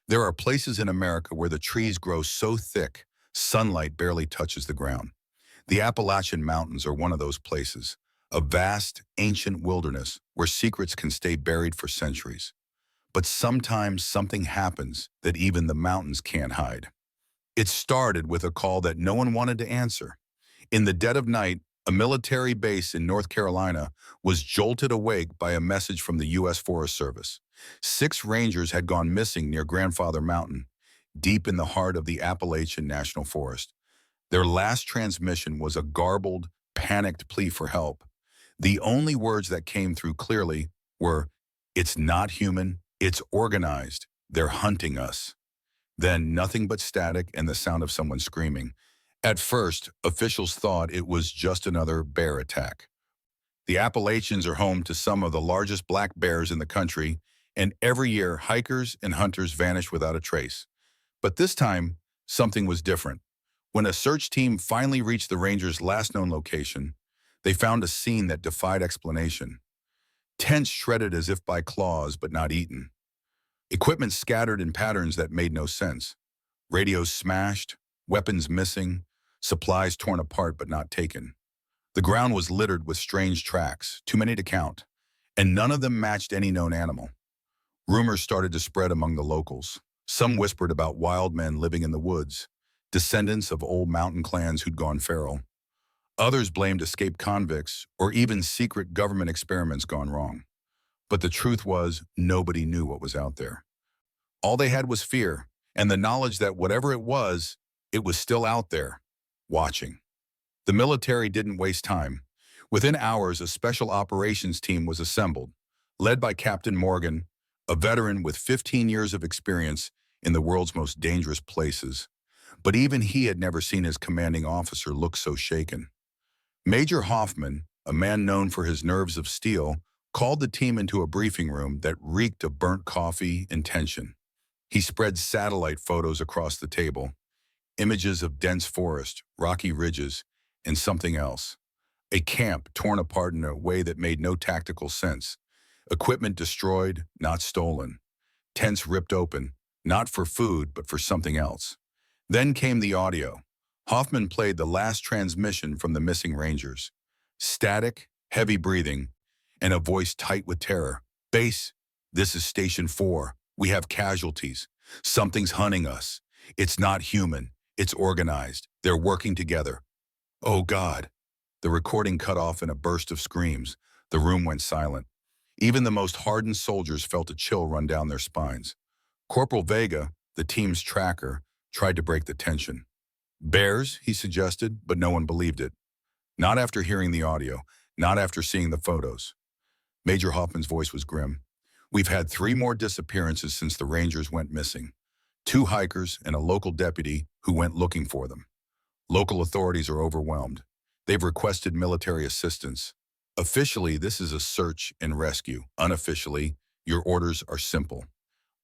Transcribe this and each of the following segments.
There are places in America where the trees grow so thick, sunlight barely touches the ground. The Appalachian Mountains are one of those places, a vast, ancient wilderness where secrets can stay buried for centuries. But sometimes something happens that even the mountains can't hide. It started with a call that no one wanted to answer. In the dead of night, a military base in North Carolina was jolted awake by a message from the U.S. Forest Service. 6 rangers had gone missing near Grandfather Mountain, deep in the heart of the Appalachian National Forest. Their last transmission was a garbled, panicked plea for help. The only words that came through clearly were, "It's not human, it's organized. They're hunting us." Then nothing but static and the sound of someone screaming. At first, officials thought it was just another bear attack. The Appalachians are home to some of the largest black bears in the country, and every year hikers and hunters vanish without a trace. But this time, something was different. When a search team finally reached the rangers' last known location, they found a scene that defied explanation. Tents shredded as if by claws but not eaten. Equipment scattered in patterns that made no sense. Radios smashed, weapons missing, supplies torn apart but not taken. The ground was littered with strange tracks, too many to count, and none of them matched any known animal. Rumors started to spread among the locals. Some whispered about wild men living in the woods, descendants of old mountain clans who'd gone feral. Others blamed escaped convicts or even secret government experiments gone wrong. But the truth was, nobody knew what was out there. All they had was fear, and the knowledge that whatever it was still out there, watching. The military didn't waste time. Within hours, a special operations team was assembled, led by Captain Morgan, a veteran with 15 years of experience in the world's most dangerous places. But even he had never seen his commanding officer look so shaken. Major Hoffman, a man known for his nerves of steel, called the team into a briefing room that reeked of burnt coffee and tension. He spread satellite photos across the table, images of dense forest, rocky ridges, and something else. A camp torn apart in a way that made no tactical sense. Equipment destroyed, not stolen. Tents ripped open, not for food, but for something else. Then came the audio. Hoffman played the last transmission from the missing rangers. Static, heavy breathing, and a voice tight with terror. "Base, this is Station 4. We have casualties. Something's hunting us. It's not human. It's organized. They're working together." "Oh God." The recording cut off in a burst of screams. The room went silent. Even the most hardened soldiers felt a chill run down their spines. Corporal Vega, the team's tracker, tried to break the tension. "Bears," he suggested, but no one believed it. Not after hearing the audio, not after seeing the photos. Major Hoffman's voice was grim. "We've had 3 more disappearances since the Rangers went missing. 2 hikers and a local deputy who went looking for them. Local authorities are overwhelmed. They've requested military assistance. Officially, this is a search and rescue. Unofficially, your orders are simple.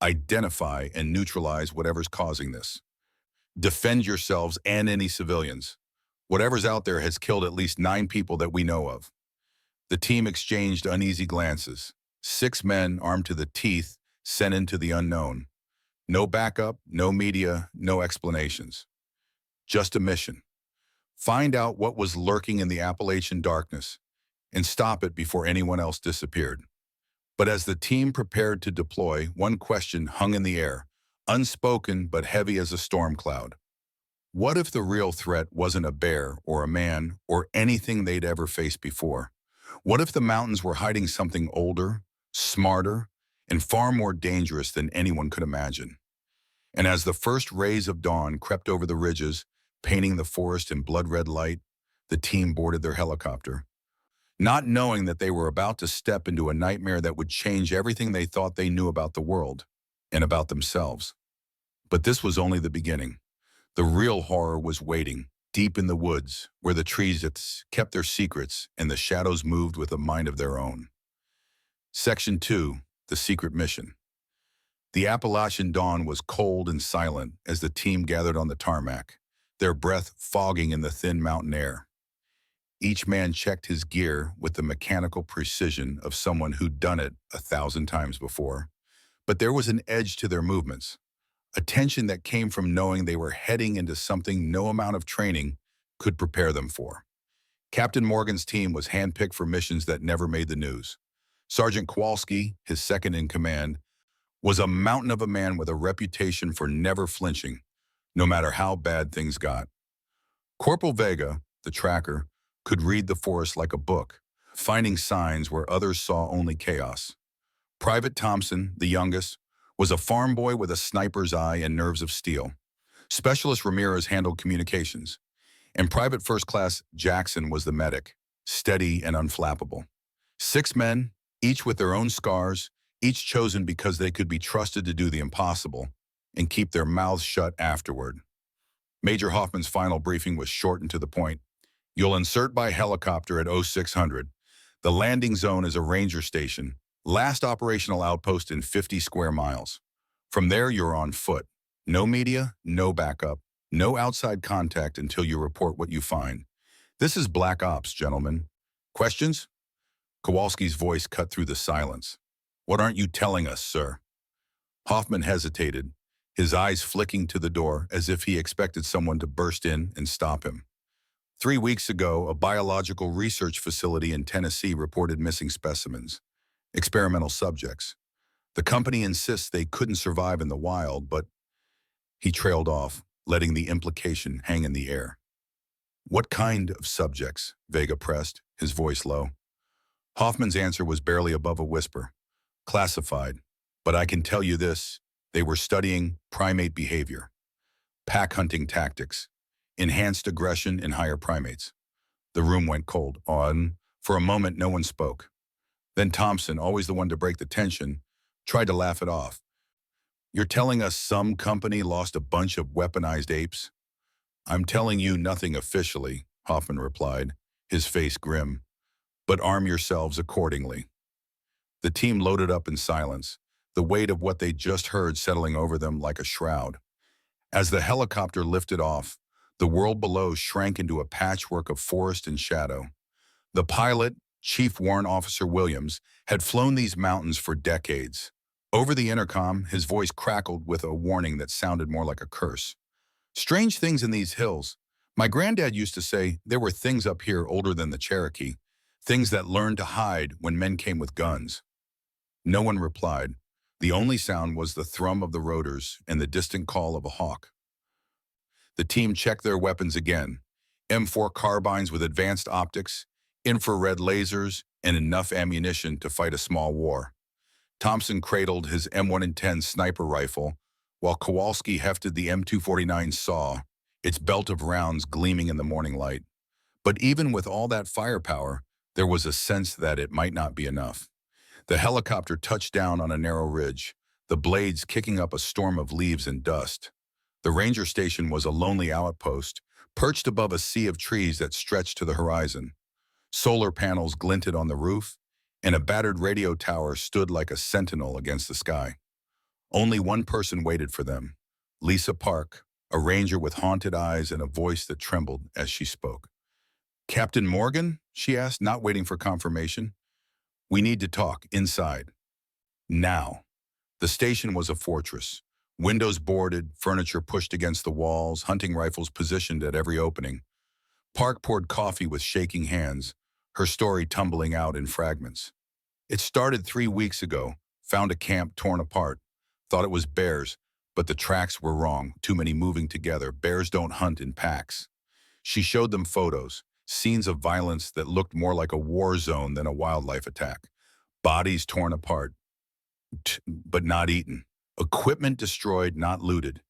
Identify and neutralize whatever's causing this. Defend yourselves and any civilians. Whatever's out there has killed at least 9 people that we know of." The team exchanged uneasy glances. 6 men armed to the teeth sent into the unknown. No backup, no media, no explanations. Just a mission. Find out what was lurking in the Appalachian darkness and stop it before anyone else disappeared. But as the team prepared to deploy, one question hung in the air, unspoken but heavy as a storm cloud. What if the real threat wasn't a bear or a man or anything they'd ever faced before? What if the mountains were hiding something older, smarter, and far more dangerous than anyone could imagine? And as the first rays of dawn crept over the ridges, painting the forest in blood-red light, the team boarded their helicopter, not knowing that they were about to step into a nightmare that would change everything they thought they knew about the world and about themselves. But this was only the beginning. The real horror was waiting, deep in the woods, where the trees had kept their secrets and the shadows moved with a mind of their own. Section 2, The Secret Mission. The Appalachian dawn was cold and silent as the team gathered on the tarmac, their breath fogging in the thin mountain air. Each man checked his gear with the mechanical precision of someone who'd done it 1,000 times before. But there was an edge to their movements, a tension that came from knowing they were heading into something no amount of training could prepare them for. Captain Morgan's team was handpicked for missions that never made the news. Sergeant Kowalski, his second in command, was a mountain of a man with a reputation for never flinching, no matter how bad things got. Corporal Vega, the tracker, could read the forest like a book, finding signs where others saw only chaos. Private Thompson, the youngest, was a farm boy with a sniper's eye and nerves of steel. Specialist Ramirez handled communications, and Private First Class Jackson was the medic, steady and unflappable. 6 men, each with their own scars, each chosen because they could be trusted to do the impossible and keep their mouths shut afterward. Major Hoffman's final briefing was short and to the point. You'll insert by helicopter at 0600. The landing zone is a ranger station, last operational outpost in 50 square miles. From there, you're on foot. No media, no backup, no outside contact until you report what you find. This is Black Ops, gentlemen. Questions? Kowalski's voice cut through the silence. What aren't you telling us, sir? Hoffman hesitated, his eyes flicking to the door as if he expected someone to burst in and stop him. 3 weeks ago, a biological research facility in Tennessee reported missing specimens, experimental subjects. The company insists they couldn't survive in the wild, but he trailed off, letting the implication hang in the air. What kind of subjects? Vega pressed, his voice low. Hoffman's answer was barely above a whisper. Classified, but I can tell you this, they were studying primate behavior, pack hunting tactics, enhanced aggression in higher primates. The room went cold. For a moment, no one spoke. Then Thompson, always the one to break the tension, tried to laugh it off. You're telling us some company lost a bunch of weaponized apes? I'm telling you nothing officially, Hoffman replied, his face grim. But arm yourselves accordingly. The team loaded up in silence, the weight of what they'd just heard settling over them like a shroud. As the helicopter lifted off, the world below shrank into a patchwork of forest and shadow. The pilot, Chief Warrant Officer Williams, had flown these mountains for decades. Over the intercom, his voice crackled with a warning that sounded more like a curse. Strange things in these hills. My granddad used to say there were things up here older than the Cherokee, things that learned to hide when men came with guns. No one replied. The only sound was the thrum of the rotors and the distant call of a hawk. The team checked their weapons again. M4 carbines with advanced optics, infrared lasers, and enough ammunition to fight a small war. Thompson cradled his M110 sniper rifle, while Kowalski hefted the M249 saw, its belt of rounds gleaming in the morning light. But even with all that firepower, there was a sense that it might not be enough. The helicopter touched down on a narrow ridge, the blades kicking up a storm of leaves and dust. The ranger station was a lonely outpost, perched above a sea of trees that stretched to the horizon. Solar panels glinted on the roof, and a battered radio tower stood like a sentinel against the sky. Only one person waited for them, Lisa Park, a ranger with haunted eyes and a voice that trembled as she spoke. Captain Morgan? She asked, not waiting for confirmation. We need to talk, inside. Now. The station was a fortress. Windows boarded, furniture pushed against the walls, hunting rifles positioned at every opening. Park poured coffee with shaking hands, her story tumbling out in fragments. It started 3 weeks ago, found a camp torn apart, thought it was bears, but the tracks were wrong, too many moving together. Bears don't hunt in packs. She showed them photos, scenes of violence that looked more like a war zone than a wildlife attack. Bodies torn apart, but not eaten. Equipment destroyed, not looted.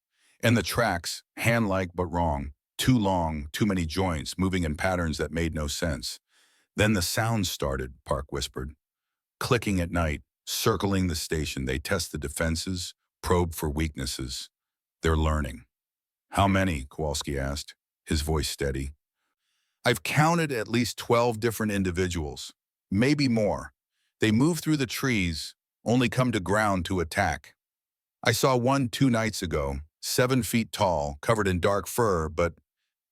And the tracks, hand-like but wrong. Too long, too many joints, moving in patterns that made no sense. Then the sounds started, Park whispered. Clicking at night, circling the station, they test the defenses, probe for weaknesses. They're learning. How many? Kowalski asked, his voice steady. I've counted at least 12 different individuals, maybe more. They move through the trees, only come to ground to attack. I saw one 2 nights ago, 7 feet tall, covered in dark fur, but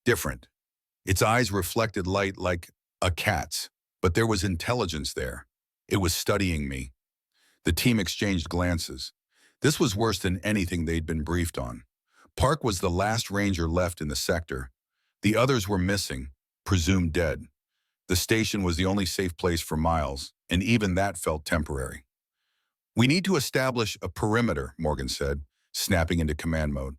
different. Its eyes reflected light like a cat's, but there was intelligence there. It was studying me. The team exchanged glances. This was worse than anything they'd been briefed on. Park was the last ranger left in the sector. The others were missing, presumed dead. The station was the only safe place for miles, and even that felt temporary. "We need to establish a perimeter," Morgan said, snapping into command mode.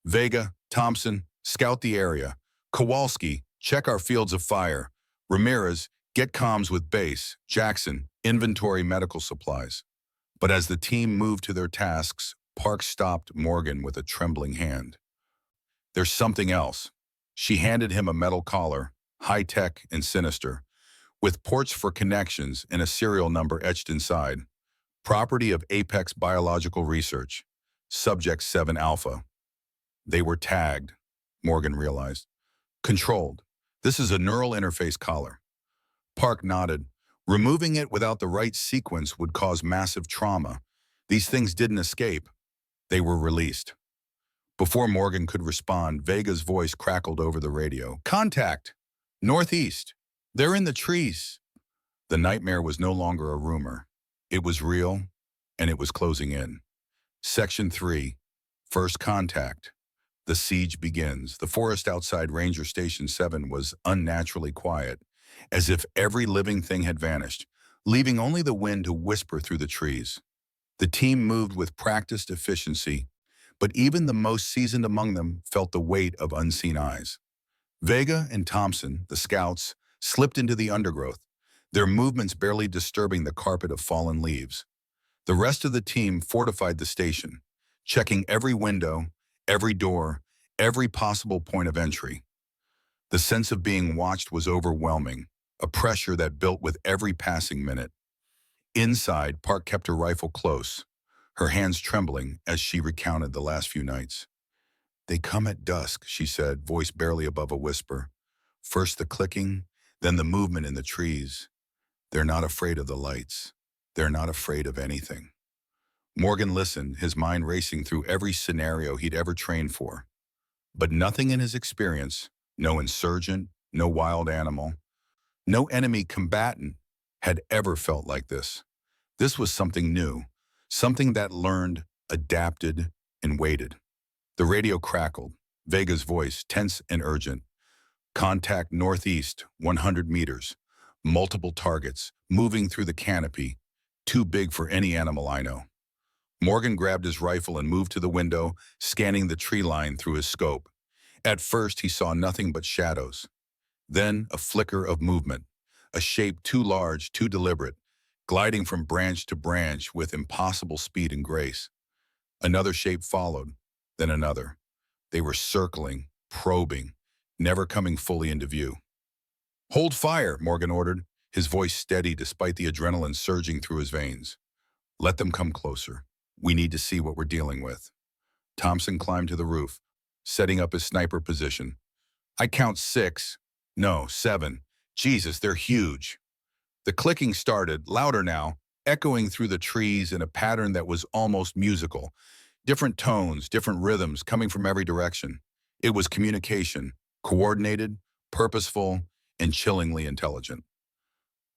"Vega, Thompson, scout the area. Kowalski, check our fields of fire. Ramirez, get comms with base. Jackson, inventory medical supplies." But as the team moved to their tasks, Park stopped Morgan with a trembling hand. "There's something else." She handed him a metal collar, high-tech and sinister, with ports for connections and a serial number etched inside. "Property of Apex Biological Research. Subject 7 Alpha." They were tagged, Morgan realized. Controlled. This is a neural interface collar. Park nodded. Removing it without the right sequence would cause massive trauma. These things didn't escape. They were released. Before Morgan could respond, Vega's voice crackled over the radio. "Contact! Northeast! They're in the trees!" The nightmare was no longer a rumor. It was real, and it was closing in. Section 3. First Contact. The siege begins. The forest outside Ranger Station 7 was unnaturally quiet, as if every living thing had vanished, leaving only the wind to whisper through the trees. The team moved with practiced efficiency, but even the most seasoned among them felt the weight of unseen eyes. Vega and Thompson, the scouts, slipped into the undergrowth, their movements barely disturbing the carpet of fallen leaves. The rest of the team fortified the station, checking every window, every door, every possible point of entry. The sense of being watched was overwhelming, a pressure that built with every passing minute. Inside, Park kept her rifle close, her hands trembling as she recounted the last few nights. "They come at dusk," she said, voice barely above a whisper. "First the clicking, then the movement in the trees. They're not afraid of the lights. They're not afraid of anything." Morgan listened, his mind racing through every scenario he'd ever trained for. But nothing in his experience, no insurgent, no wild animal, no enemy combatant, had ever felt like this. This was something new, something that learned, adapted, and waited. The radio crackled, Vega's voice tense and urgent. "Contact northeast, 100 meters. Multiple targets, moving through the canopy. Too big for any animal I know." Morgan grabbed his rifle and moved to the window, scanning the tree line through his scope. At first, he saw nothing but shadows. Then, a flicker of movement, a shape too large, too deliberate, gliding from branch to branch with impossible speed and grace. Another shape followed, then another. They were circling, probing, never coming fully into view. "Hold fire," Morgan ordered, his voice steady despite the adrenaline surging through his veins. "Let them come closer. We need to see what we're dealing with." Thompson climbed to the roof, setting up his sniper position. "I count 6. No, 7. Jesus, they're huge." The clicking started, louder now, echoing through the trees in a pattern that was almost musical. Different tones, different rhythms coming from every direction. It was communication, coordinated, purposeful, and chillingly intelligent.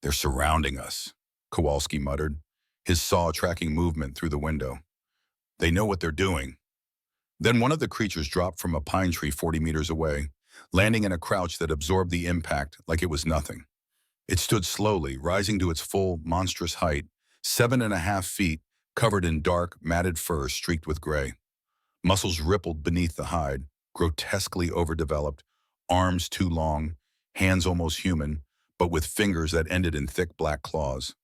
"They're surrounding us," Kowalski muttered, his saw tracking movement through the window. "They know what they're doing." Then one of the creatures dropped from a pine tree 40 meters away, landing in a crouch that absorbed the impact like it was nothing. It stood slowly, rising to its full, monstrous height, 7.5 feet, covered in dark, matted fur streaked with gray. Muscles rippled beneath the hide, grotesquely overdeveloped, arms too long, hands almost human, but with fingers that ended in thick black claws.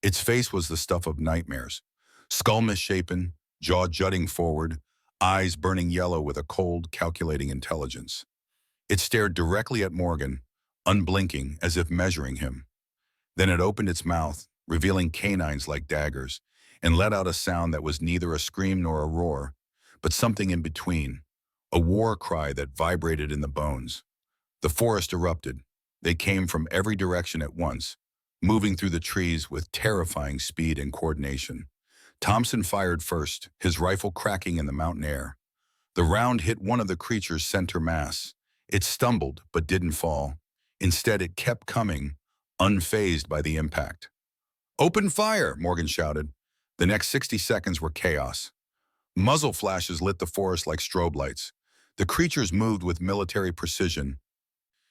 Its face was the stuff of nightmares, skull misshapen, jaw jutting forward, eyes burning yellow with a cold, calculating intelligence. It stared directly at Morgan, unblinking, as if measuring him. Then it opened its mouth, revealing canines like daggers, and let out a sound that was neither a scream nor a roar, but something in between, a war cry that vibrated in the bones. The forest erupted. They came from every direction at once, moving through the trees with terrifying speed and coordination. Thompson fired first, his rifle cracking in the mountain air. The round hit one of the creature's center mass. It stumbled, but didn't fall. Instead, it kept coming, unfazed by the impact. "Open fire!" Morgan shouted. The next 60 seconds were chaos. Muzzle flashes lit the forest like strobe lights. The creatures moved with military precision,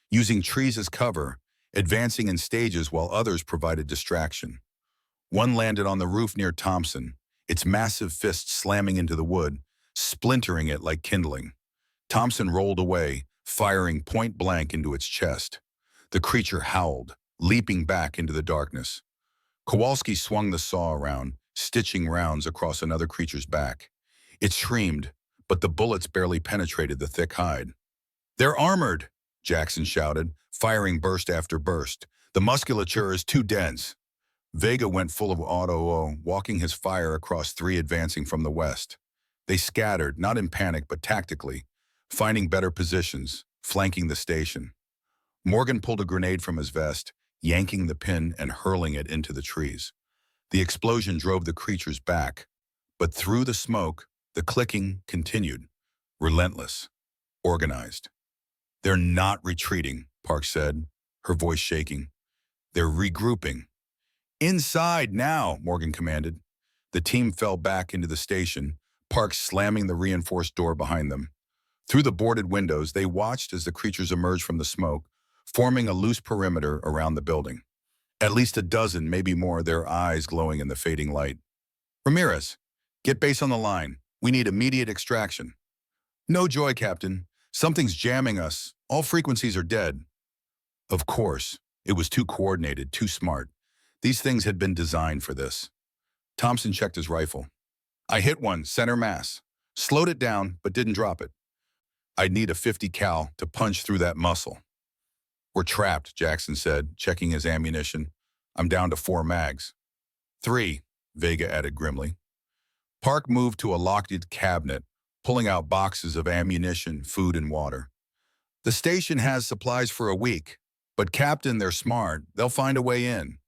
using trees as cover, advancing in stages while others provided distraction. One landed on the roof near Thompson, its massive fist slamming into the wood, splintering it like kindling. Thompson rolled away, firing point blank into its chest. The creature howled, leaping back into the darkness. Kowalski swung the saw around, stitching rounds across another creature's back. It screamed, but the bullets barely penetrated the thick hide. "They're armored!" Jackson shouted, firing burst after burst. "The musculature is too dense." Vega went full of auto-o, walking his fire across three advancing from the west. They scattered, not in panic but tactically, finding better positions, flanking the station. Morgan pulled a grenade from his vest, yanking the pin and hurling it into the trees. The explosion drove the creatures back, but through the smoke, the clicking continued, relentless, organized. "They're not retreating," Park said, her voice shaking. "They're regrouping." "Inside now," Morgan commanded. The team fell back into the station, Park slamming the reinforced door behind them. Through the boarded windows, they watched as the creatures emerged from the smoke, forming a loose perimeter around the building. At least a dozen, maybe more, their eyes glowing in the fading light. "Ramirez, get base on the line. We need immediate extraction." "No joy, Captain. Something's jamming us. All frequencies are dead." Of course. It was too coordinated, too smart. These things had been designed for this. Thompson checked his rifle. "I hit one, center mass. Slowed it down, but didn't drop it. I'd need a 50 cal to punch through that muscle." "We're trapped," Jackson said, checking his ammunition. "I'm down to 4 mags. 3, Vega added grimly. Park moved to a locked cabinet, pulling out boxes of ammunition, food, and water. "The station has supplies for a week, but Captain, they're smart. They'll find a way in."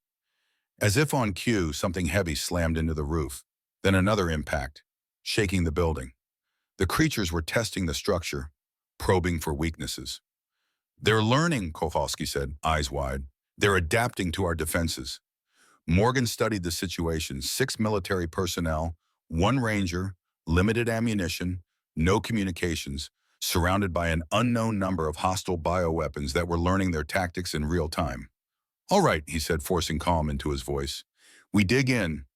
As if on cue, something heavy slammed into the roof, then another impact, shaking the building. The creatures were testing the structure, probing for weaknesses. "They're learning," Kowalski said, eyes wide. "They're adapting to our defenses." Morgan studied the situation. 6 military personnel, 1 ranger, limited ammunition, no communications, surrounded by an unknown number of hostile bioweapons that were learning their tactics in real time. "All right," he said, forcing calm into his voice. "We dig in.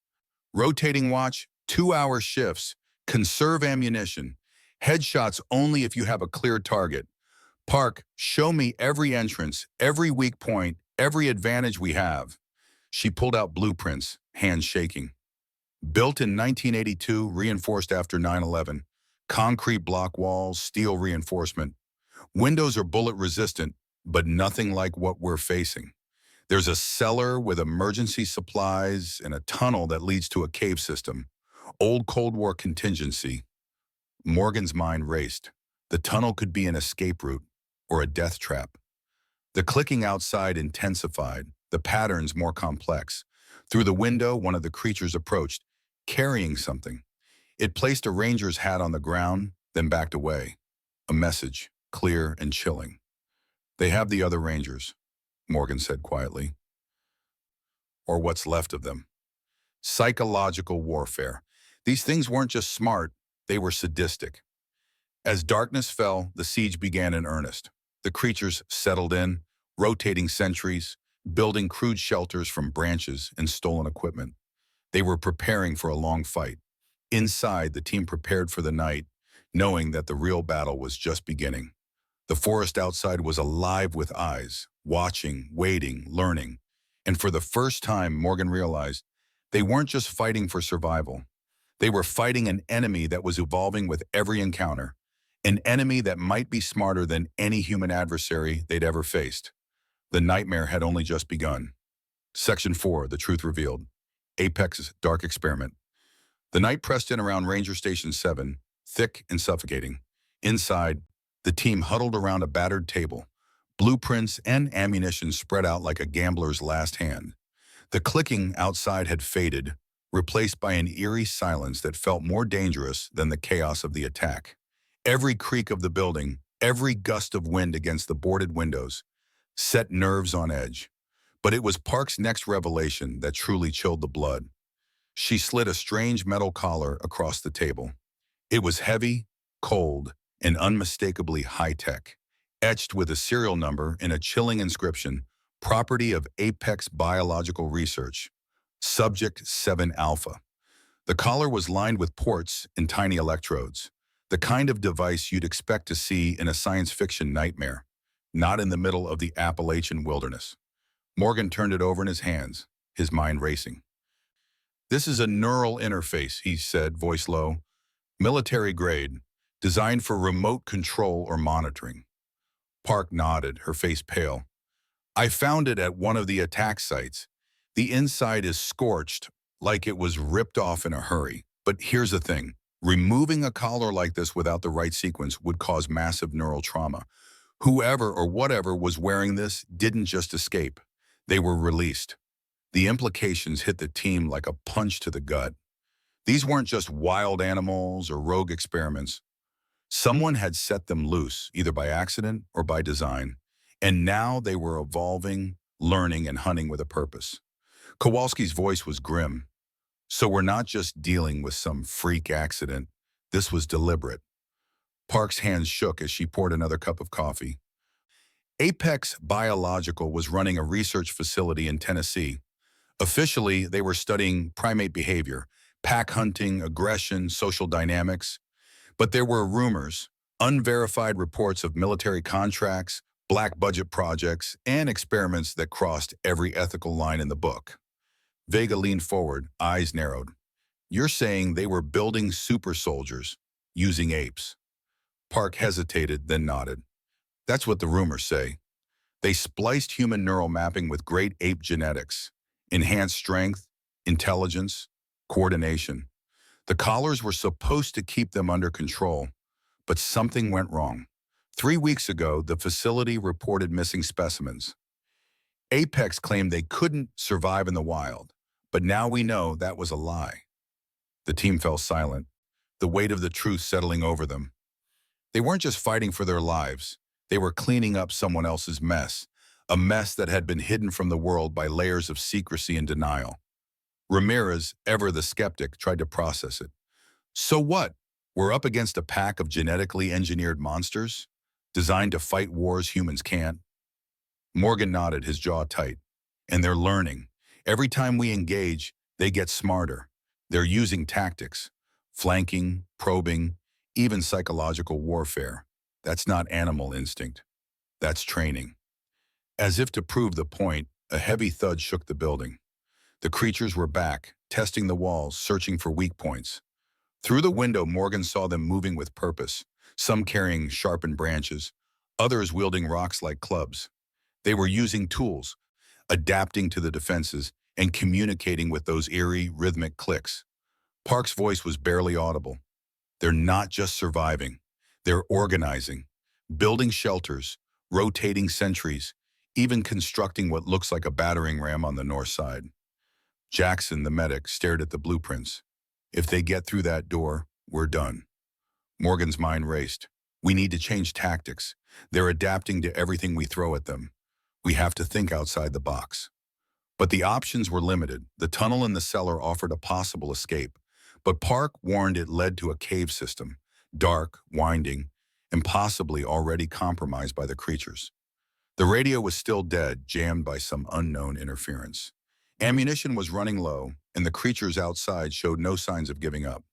Rotating watch, 2-hour shifts. Conserve ammunition. Headshots only if you have a clear target. Park, show me every entrance, every weak point, every advantage we have." She pulled out blueprints, hands shaking. "Built in 1982, reinforced after 9/11. Concrete block walls, steel reinforcement. Windows are bullet-resistant, but nothing like what we're facing. There's a cellar with emergency supplies and a tunnel that leads to a cave system. Old Cold War contingency." Morgan's mind raced. The tunnel could be an escape route or a death trap. The clicking outside intensified, the patterns more complex. Through the window, one of the creatures approached, carrying something. It placed a ranger's hat on the ground, then backed away. A message, clear and chilling. "They have the other rangers," Morgan said quietly. "Or what's left of them." Psychological warfare. These things weren't just smart, they were sadistic. As darkness fell, the siege began in earnest. The creatures settled in, rotating sentries, building crude shelters from branches and stolen equipment. They were preparing for a long fight. Inside, the team prepared for the night, knowing that the real battle was just beginning. The forest outside was alive with eyes, watching, waiting, learning. And for the first time, Morgan realized they weren't just fighting for survival. They were fighting an enemy that was evolving with every encounter, an enemy that might be smarter than any human adversary they'd ever faced. The nightmare had only just begun. Section 4, The Truth Revealed. Apex's Dark Experiment. The night pressed in around Ranger Station 7, thick and suffocating. Inside, the team huddled around a battered table, blueprints and ammunition spread out like a gambler's last hand. The clicking outside had faded, replaced by an eerie silence that felt more dangerous than the chaos of the attack. Every creak of the building, every gust of wind against the boarded windows, set nerves on edge. But it was Park's next revelation that truly chilled the blood. She slid a strange metal collar across the table. It was heavy, cold, and unmistakably high-tech, etched with a serial number and a chilling inscription, property of Apex Biological Research, Subject 7 Alpha. The collar was lined with ports and tiny electrodes, the kind of device you'd expect to see in a science fiction nightmare, not in the middle of the Appalachian wilderness. Morgan turned it over in his hands, his mind racing. This is a neural interface, he said, voice low. Military grade, designed for remote control or monitoring. Park nodded, her face pale. I found it at one of the attack sites. The inside is scorched, like it was ripped off in a hurry. But here's the thing. Removing a collar like this without the right sequence would cause massive neural trauma. Whoever or whatever was wearing this didn't just escape. They were released. The implications hit the team like a punch to the gut. These weren't just wild animals or rogue experiments. Someone had set them loose, either by accident or by design, and now they were evolving, learning, and hunting with a purpose. Kowalski's voice was grim. So we're not just dealing with some freak accident. This was deliberate. Park's hands shook as she poured another cup of coffee. Apex Biological was running a research facility in Tennessee. Officially, they were studying primate behavior, pack hunting, aggression, social dynamics. But there were rumors, unverified reports of military contracts, black budget projects, and experiments that crossed every ethical line in the book. Vega leaned forward, eyes narrowed. You're saying they were building super soldiers, using apes. Park hesitated, then nodded. That's what the rumors say. They spliced human neural mapping with great ape genetics, enhanced strength, intelligence, coordination. The collars were supposed to keep them under control, but something went wrong. 3 weeks ago, the facility reported missing specimens. Apex claimed they couldn't survive in the wild, but now we know that was a lie. The team fell silent, the weight of the truth settling over them. They weren't just fighting for their lives. They were cleaning up someone else's mess, a mess that had been hidden from the world by layers of secrecy and denial. Ramirez, ever the skeptic, tried to process it. So what? We're up against a pack of genetically engineered monsters, designed to fight wars humans can't. Morgan nodded, his jaw tight. And they're learning. Every time we engage, they get smarter. They're using tactics, flanking, probing, even psychological warfare. That's not animal instinct. That's training. As if to prove the point, a heavy thud shook the building. The creatures were back, testing the walls, searching for weak points. Through the window, Morgan saw them moving with purpose, some carrying sharpened branches, others wielding rocks like clubs. They were using tools, adapting to the defenses, and communicating with those eerie, rhythmic clicks. Park's voice was barely audible. They're not just surviving. They're organizing, building shelters, rotating sentries, even constructing what looks like a battering ram on the north side. Jackson, the medic, stared at the blueprints. If they get through that door, we're done. Morgan's mind raced. We need to change tactics. They're adapting to everything we throw at them. We have to think outside the box. But the options were limited. The tunnel in the cellar offered a possible escape, but Park warned it led to a cave system, dark, winding, and possibly already compromised by the creatures. The radio was still dead, jammed by some unknown interference. Ammunition was running low, and the creatures outside showed no signs of giving up.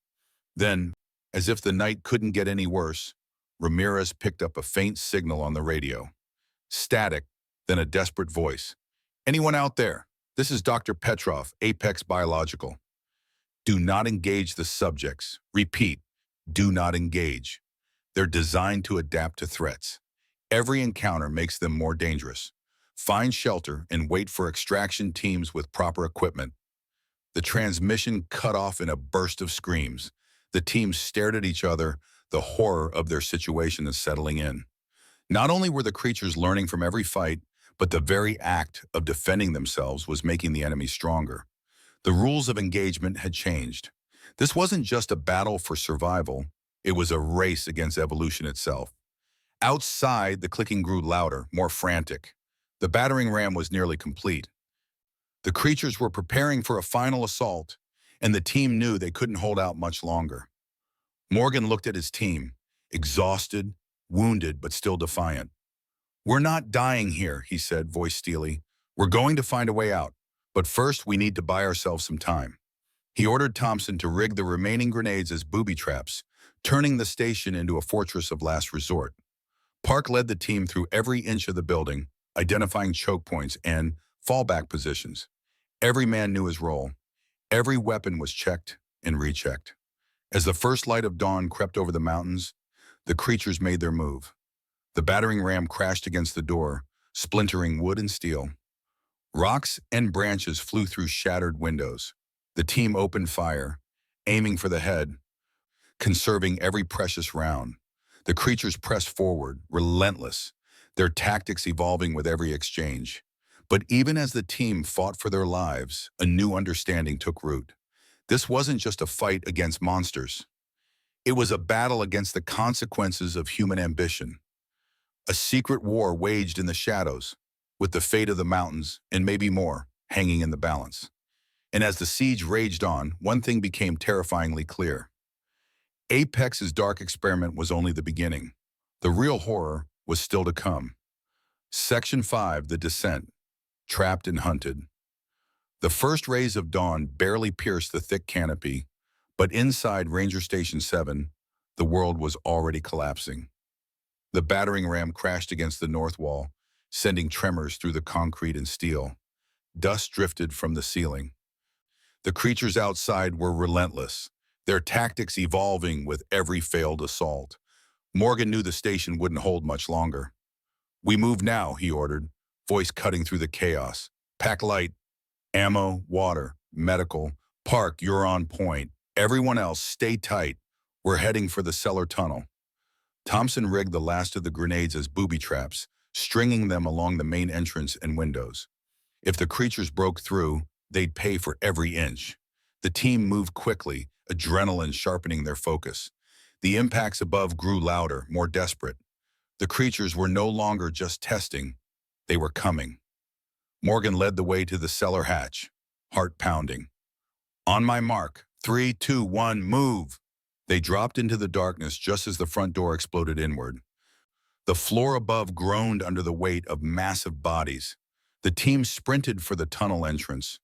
Then, as if the night couldn't get any worse, Ramirez picked up a faint signal on the radio. Static, then a desperate voice. Anyone out there? This is Dr. Petrov, Apex Biological. Do not engage the subjects. Repeat, do not engage. They're designed to adapt to threats. Every encounter makes them more dangerous. Find shelter and wait for extraction teams with proper equipment. The transmission cut off in a burst of screams. The teams stared at each other, the horror of their situation is settling in. Not only were the creatures learning from every fight, but the very act of defending themselves was making the enemy stronger. The rules of engagement had changed. This wasn't just a battle for survival, it was a race against evolution itself. Outside, the clicking grew louder, more frantic. The battering ram was nearly complete. The creatures were preparing for a final assault, and the team knew they couldn't hold out much longer. Morgan looked at his team, exhausted, wounded, but still defiant. "We're not dying here," he said, voice steely. "We're going to find a way out, but first we need to buy ourselves some time." He ordered Thompson to rig the remaining grenades as booby traps, turning the station into a fortress of last resort. Park led the team through every inch of the building, identifying choke points and fallback positions. Every man knew his role. Every weapon was checked and rechecked. As the first light of dawn crept over the mountains, the creatures made their move. The battering ram crashed against the door, splintering wood and steel. Rocks and branches flew through shattered windows. The team opened fire, aiming for the head, conserving every precious round. The creatures pressed forward, relentless, their tactics evolving with every exchange. But even as the team fought for their lives, a new understanding took root. This wasn't just a fight against monsters. It was a battle against the consequences of human ambition. A secret war waged in the shadows, with the fate of the mountains, and maybe more, hanging in the balance. And as the siege raged on, one thing became terrifyingly clear. Apex's dark experiment was only the beginning. The real horror was still to come. Section 5, The Descent, Trapped and Hunted. The first rays of dawn barely pierced the thick canopy, but inside Ranger Station 7, the world was already collapsing. The battering ram crashed against the north wall, sending tremors through the concrete and steel. Dust drifted from the ceiling. The creatures outside were relentless, their tactics evolving with every failed assault. Morgan knew the station wouldn't hold much longer. "We move now," he ordered, voice cutting through the chaos. "Pack light. Ammo, water, medical. Park, you're on point. Everyone else, stay tight. We're heading for the cellar tunnel." Thompson rigged the last of the grenades as booby traps, stringing them along the main entrance and windows. If the creatures broke through, they'd pay for every inch. The team moved quickly, adrenaline sharpening their focus. The impacts above grew louder, more desperate. The creatures were no longer just testing. They were coming. Morgan led the way to the cellar hatch, heart pounding. "On my mark, 3, 2, 1, move!" They dropped into the darkness just as the front door exploded inward. The floor above groaned under the weight of massive bodies. The team sprinted for the tunnel entrance,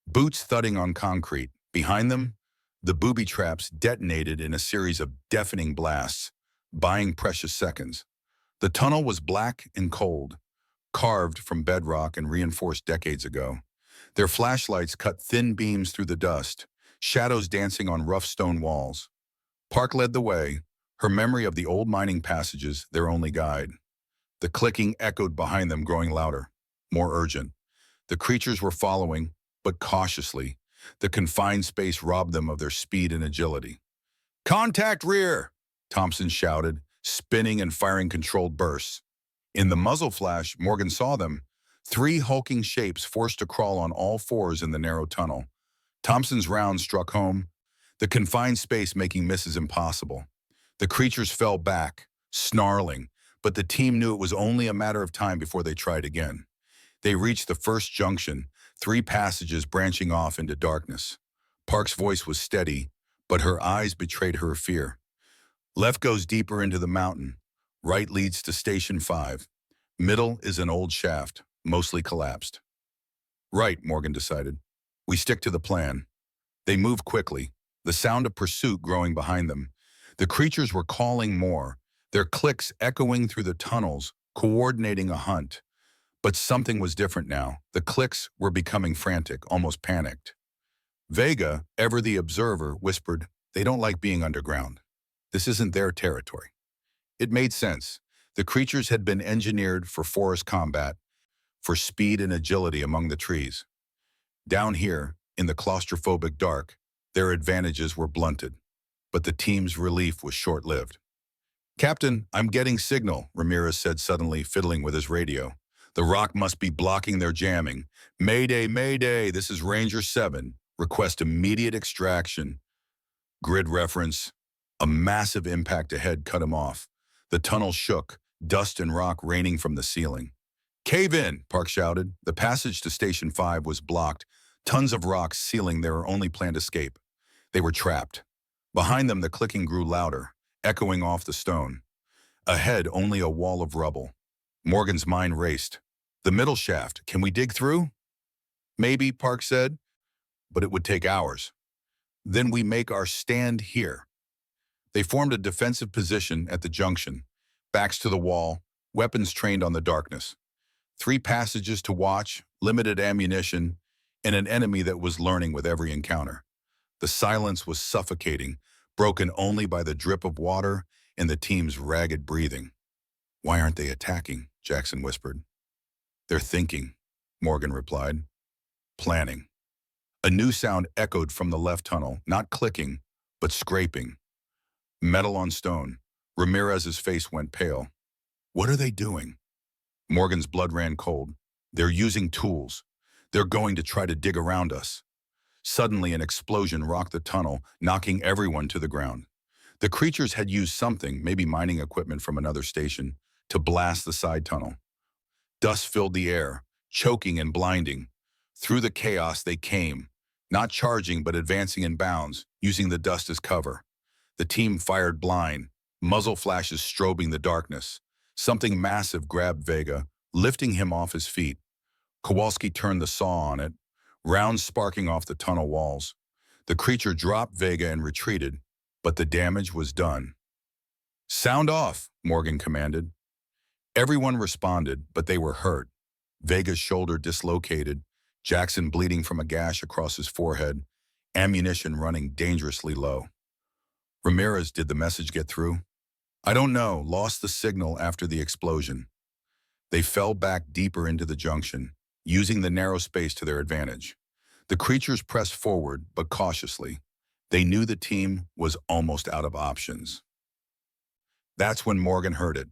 boots thudding on concrete. Behind them, the booby traps detonated in a series of deafening blasts, buying precious seconds. The tunnel was black and cold, carved from bedrock and reinforced decades ago. Their flashlights cut thin beams through the dust, shadows dancing on rough stone walls. Park led the way, her memory of the old mining passages their only guide. The clicking echoed behind them, growing louder, more urgent. The creatures were following, but cautiously. The confined space robbed them of their speed and agility. "Contact rear!" Thompson shouted, spinning and firing controlled bursts. In the muzzle flash, Morgan saw them, 3 hulking shapes forced to crawl on all fours in the narrow tunnel. Thompson's round struck home, the confined space making misses impossible. The creatures fell back, snarling, but the team knew it was only a matter of time before they tried again. They reached the first junction, 3 passages branching off into darkness. Park's voice was steady, but her eyes betrayed her fear. "Left goes deeper into the mountain. Right leads to Station 5. Middle is an old shaft, mostly collapsed." "Right," Morgan decided. "We stick to the plan." They moved quickly, the sound of pursuit growing behind them. The creatures were calling more, their clicks echoing through the tunnels, coordinating a hunt. But something was different now. The clicks were becoming frantic, almost panicked. Vega, ever the observer, whispered, "They don't like being underground. This isn't their territory." It made sense. The creatures had been engineered for forest combat, for speed and agility among the trees. Down here, in the claustrophobic dark, their advantages were blunted. But the team's relief was short-lived. "Captain, I'm getting signal," Ramirez said suddenly, fiddling with his radio. "The rock must be blocking their jamming. Mayday, mayday, this is Ranger 7. Request immediate extraction." Grid reference. A massive impact ahead cut him off. The tunnel shook, dust and rock raining from the ceiling. "Cave in," Park shouted. The passage to Station 5 was blocked, Tons of rocks sealing their only planned escape. They were trapped. Behind them, the clicking grew louder, echoing off the stone. Ahead, only a wall of rubble. Morgan's mind raced. The middle shaft, can we dig through? Maybe, Park said, but it would take hours. Then we make our stand here. They formed a defensive position at the junction, backs to the wall, weapons trained on the darkness. 3 passages to watch, limited ammunition, and an enemy that was learning with every encounter. The silence was suffocating, broken only by the drip of water and the team's ragged breathing. Why aren't they attacking? Jackson whispered. They're thinking, Morgan replied. Planning. A new sound echoed from the left tunnel, not clicking, but scraping. Metal on stone. Ramirez's face went pale. What are they doing? Morgan's blood ran cold. They're using tools. They're going to try to dig around us. Suddenly, an explosion rocked the tunnel, knocking everyone to the ground. The creatures had used something, maybe mining equipment from another station, to blast the side tunnel. Dust filled the air, choking and blinding. Through the chaos they came, not charging but advancing in bounds, using the dust as cover. The team fired blind, muzzle flashes strobing the darkness. Something massive grabbed Vega, lifting him off his feet. Kowalski turned the saw on it, rounds sparking off the tunnel walls. The creature dropped Vega and retreated, but the damage was done. Sound off, Morgan commanded. Everyone responded, but they were hurt. Vega's shoulder dislocated, Jackson bleeding from a gash across his forehead, ammunition running dangerously low. Ramirez, did the message get through? I don't know, lost the signal after the explosion. They fell back deeper into the junction, using the narrow space to their advantage. The creatures pressed forward, but cautiously. They knew the team was almost out of options. That's when Morgan heard it.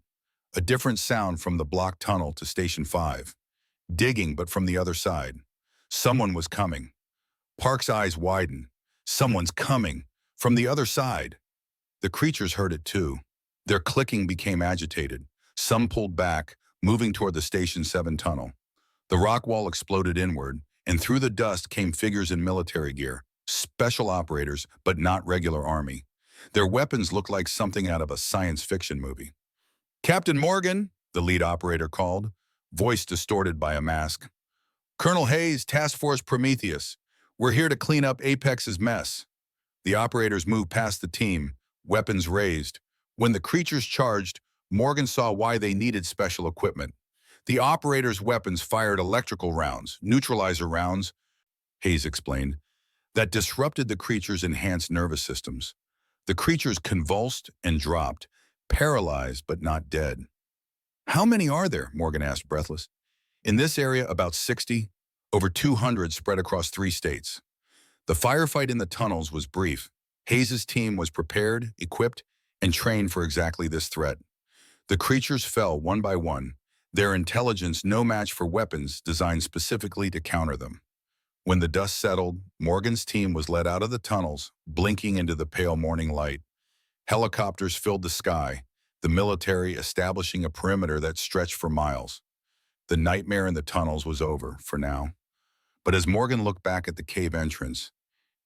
A different sound from the blocked tunnel to Station 5. Digging, but from the other side. Someone was coming. Park's eyes widened. Someone's coming. From the other side. The creatures heard it too. Their clicking became agitated. Some pulled back, moving toward the Station 7 tunnel. The rock wall exploded inward, and through the dust came figures in military gear. Special operators, but not regular army. Their weapons looked like something out of a science fiction movie. Captain Morgan, the lead operator called, voice distorted by a mask. Colonel Hayes, Task Force Prometheus. We're here to clean up Apex's mess. The operators moved past the team, weapons raised. When the creatures charged, Morgan saw why they needed special equipment. The operators' weapons fired electrical rounds, neutralizer rounds, Hayes explained, that disrupted the creatures' enhanced nervous systems. The creatures convulsed and dropped, paralyzed but not dead. How many are there? Morgan asked, breathless. In this area, about 60, over 200 spread across 3 states. The firefight in the tunnels was brief. Hayes' team was prepared, equipped, and trained for exactly this threat. The creatures fell one by one, their intelligence no match for weapons designed specifically to counter them. When the dust settled, Morgan's team was led out of the tunnels, blinking into the pale morning light. Helicopters filled the sky, the military establishing a perimeter that stretched for miles. The nightmare in the tunnels was over, for now. But as Morgan looked back at the cave entrance,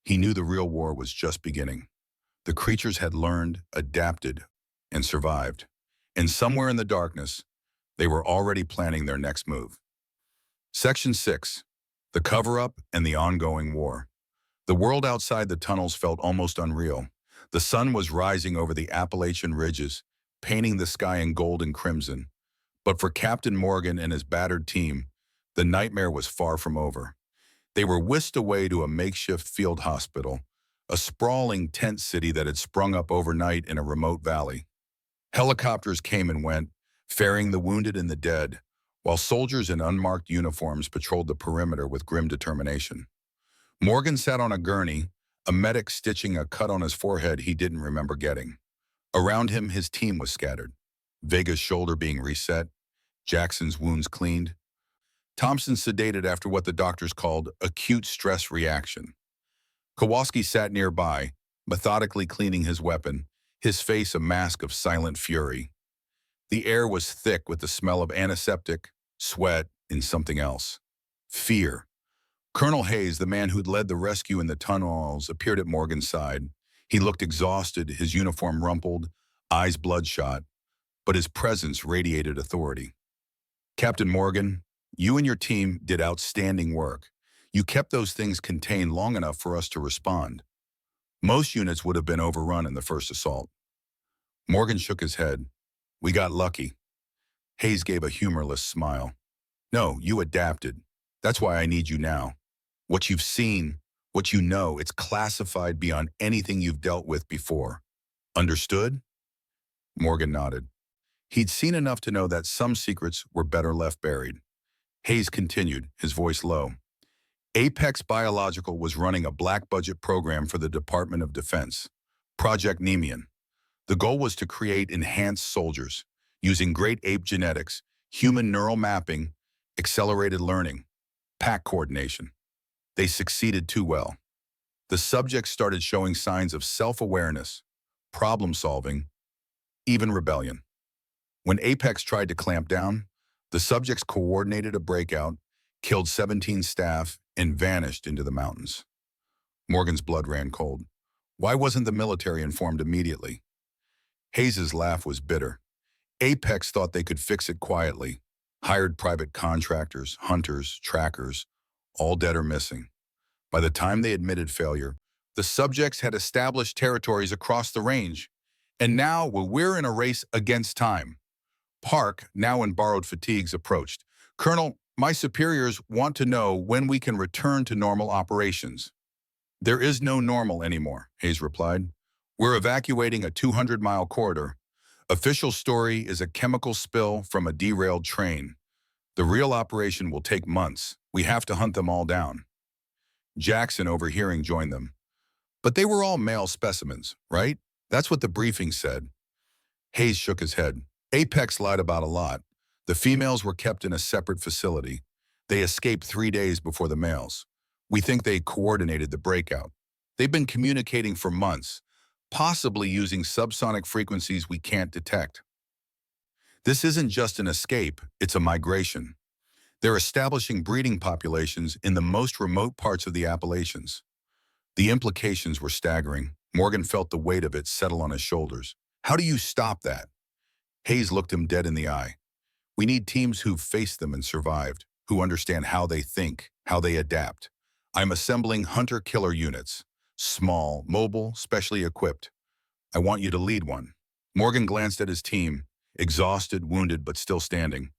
he knew the real war was just beginning. The creatures had learned, adapted, and survived. And somewhere in the darkness, they were already planning their next move. Section 6. The cover-up and the ongoing war. The world outside the tunnels felt almost unreal. The sun was rising over the Appalachian ridges, painting the sky in gold and crimson. But for Captain Morgan and his battered team, the nightmare was far from over. They were whisked away to a makeshift field hospital, a sprawling tent city that had sprung up overnight in a remote valley. Helicopters came and went, ferrying the wounded and the dead, while soldiers in unmarked uniforms patrolled the perimeter with grim determination. Morgan sat on a gurney, a medic stitching a cut on his forehead he didn't remember getting. Around him, his team was scattered, Vega's shoulder being reset, Jackson's wounds cleaned. Thompson sedated after what the doctors called acute stress reaction. Kowalski sat nearby, methodically cleaning his weapon, his face a mask of silent fury. The air was thick with the smell of antiseptic, sweat, and something else. Fear. Colonel Hayes, the man who'd led the rescue in the tunnels, appeared at Morgan's side. He looked exhausted, his uniform rumpled, eyes bloodshot, but his presence radiated authority. Captain Morgan, you and your team did outstanding work. You kept those things contained long enough for us to respond. Most units would have been overrun in the first assault. Morgan shook his head. We got lucky. Hayes gave a humorless smile. No, you adapted. That's why I need you now. What you've seen, what you know, it's classified beyond anything you've dealt with before. Understood? Morgan nodded. He'd seen enough to know that some secrets were better left buried. Hayes continued, his voice low. Apex Biological was running a black budget program for the Department of Defense, Project Nemean. The goal was to create enhanced soldiers, using great ape genetics, human neural mapping, accelerated learning, pack coordination. They succeeded too well. The subjects started showing signs of self-awareness, problem-solving, even rebellion. When Apex tried to clamp down, the subjects coordinated a breakout, killed 17 staff, and vanished into the mountains. Morgan's blood ran cold. Why wasn't the military informed immediately? Hayes's laugh was bitter. Apex thought they could fix it quietly, hired private contractors, hunters, trackers, all dead or missing. By the time they admitted failure, the subjects had established territories across the range. And now we're in a race against time. Park, now in borrowed fatigues, approached. Colonel, my superiors want to know when we can return to normal operations. There is no normal anymore, Hayes replied. We're evacuating a 200-mile corridor. Official story is a chemical spill from a derailed train. The real operation will take months. We have to hunt them all down. Jackson, overhearing, joined them. But they were all male specimens, right? That's what the briefing said. Hayes shook his head. Apex lied about a lot. The females were kept in a separate facility. They escaped 3 days before the males. We think they coordinated the breakout. They've been communicating for months, possibly using subsonic frequencies we can't detect. This isn't just an escape, it's a migration. They're establishing breeding populations in the most remote parts of the Appalachians. The implications were staggering. Morgan felt the weight of it settle on his shoulders. How do you stop that? Hayes looked him dead in the eye. We need teams who've faced them and survived, who understand how they think, how they adapt. I'm assembling hunter-killer units. Small, mobile, specially equipped. I want you to lead one. Morgan glanced at his team, exhausted, wounded, but still standing.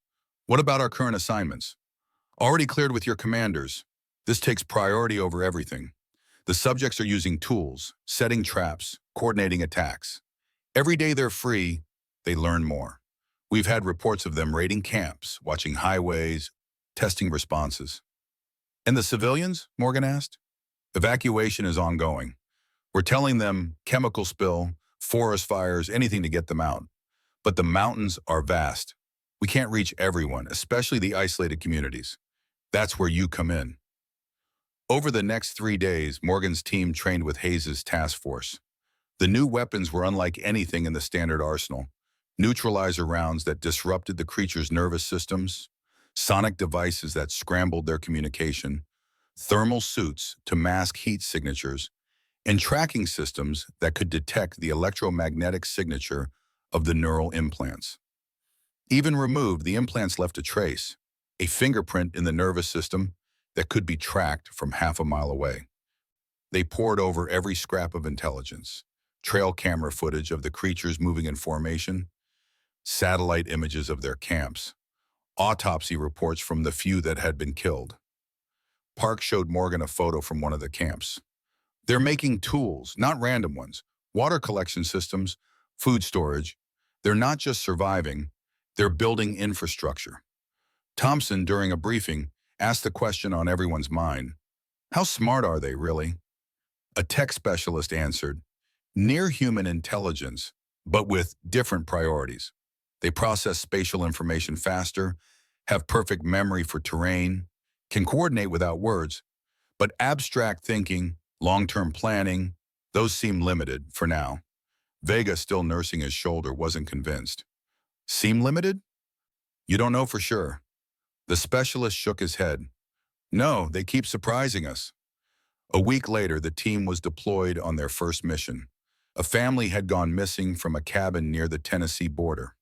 What about our current assignments? Already cleared with your commanders. This takes priority over everything. The subjects are using tools, setting traps, coordinating attacks. Every day they're free, they learn more. We've had reports of them raiding camps, watching highways, testing responses. And the civilians? Morgan asked. Evacuation is ongoing. We're telling them chemical spill, forest fires, anything to get them out. But the mountains are vast. We can't reach everyone, especially the isolated communities. That's where you come in. Over the next 3 days, Morgan's team trained with Hayes's task force. The new weapons were unlike anything in the standard arsenal. Neutralizer rounds that disrupted the creature's nervous systems, sonic devices that scrambled their communication, thermal suits to mask heat signatures, and tracking systems that could detect the electromagnetic signature of the neural implants. Even removed, the implants left a trace, a fingerprint in the nervous system that could be tracked from half a mile away. They pored over every scrap of intelligence, trail camera footage of the creatures moving in formation, satellite images of their camps, autopsy reports from the few that had been killed. Park showed Morgan a photo from one of the camps. They're making tools, not random ones, water collection systems, food storage. They're not just surviving, they're building infrastructure. Thompson, during a briefing, asked the question on everyone's mind, how smart are they, really? A tech specialist answered, near human intelligence, but with different priorities. They process spatial information faster, have perfect memory for terrain, can coordinate without words, but abstract thinking, long-term planning, those seem limited for now. Vega, still nursing his shoulder, wasn't convinced. Seem limited? You don't know for sure. The specialist shook his head. No, they keep surprising us. A week later, the team was deployed on their first mission. A family had gone missing from a cabin near the Tennessee border.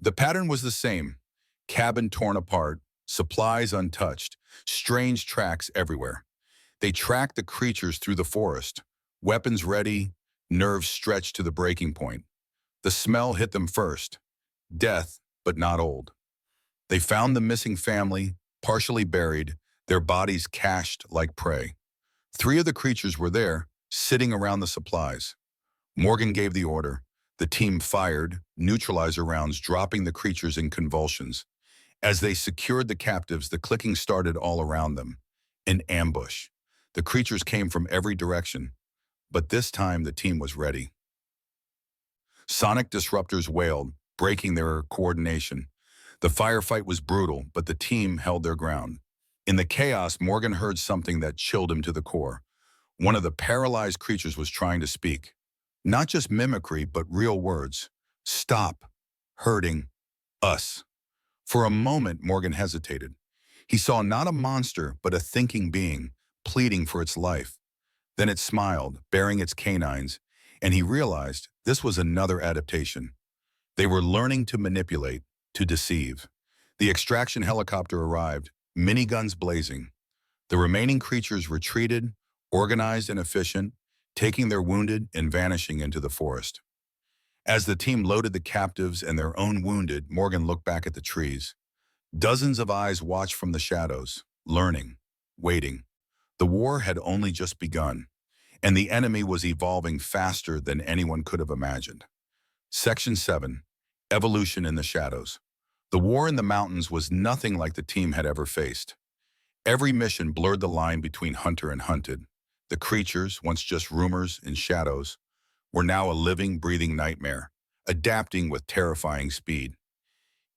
The pattern was the same: cabin torn apart, supplies untouched, strange tracks everywhere. They tracked the creatures through the forest, weapons ready, nerves stretched to the breaking point. The smell hit them first: death, but not old. They found the missing family, partially buried, their bodies cached like prey. Three of the creatures were there, sitting around the supplies. Morgan gave the order. The team fired, neutralizer rounds dropping the creatures in convulsions. As they secured the captives, the clicking started all around them. An ambush. The creatures came from every direction, but this time the team was ready. Sonic disruptors wailed, breaking their coordination. The firefight was brutal, but the team held their ground. In the chaos, Morgan heard something that chilled him to the core. One of the paralyzed creatures was trying to speak. Not just mimicry, but real words. Stop hurting us. For a moment, Morgan hesitated. He saw not a monster, but a thinking being, pleading for its life. Then it smiled, baring its canines, and he realized this was another adaptation. They were learning to manipulate, to deceive. The extraction helicopter arrived, miniguns blazing. The remaining creatures retreated, organized and efficient, taking their wounded and vanishing into the forest. As the team loaded the captives and their own wounded, Morgan looked back at the trees. Dozens of eyes watched from the shadows, learning, waiting. The war had only just begun, and the enemy was evolving faster than anyone could have imagined. Section 7. Evolution in the Shadows. The war in the mountains was nothing like the team had ever faced. Every mission blurred the line between hunter and hunted. The creatures, once just rumors and shadows, were now a living, breathing nightmare, adapting with terrifying speed.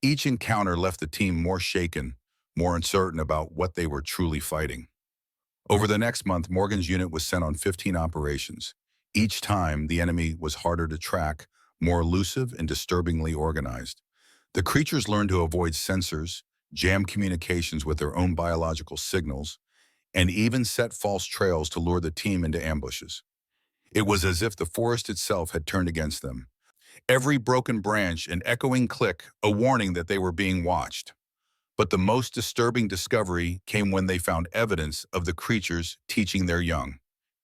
Each encounter left the team more shaken, more uncertain about what they were truly fighting. Over the next month, Morgan's unit was sent on 15 operations. Each time, the enemy was harder to track, more elusive and disturbingly organized. The creatures learned to avoid sensors, jam communications with their own biological signals, and even set false trails to lure the team into ambushes. It was as if the forest itself had turned against them. Every broken branch an echoing click, a warning that they were being watched. But the most disturbing discovery came when they found evidence of the creatures teaching their young.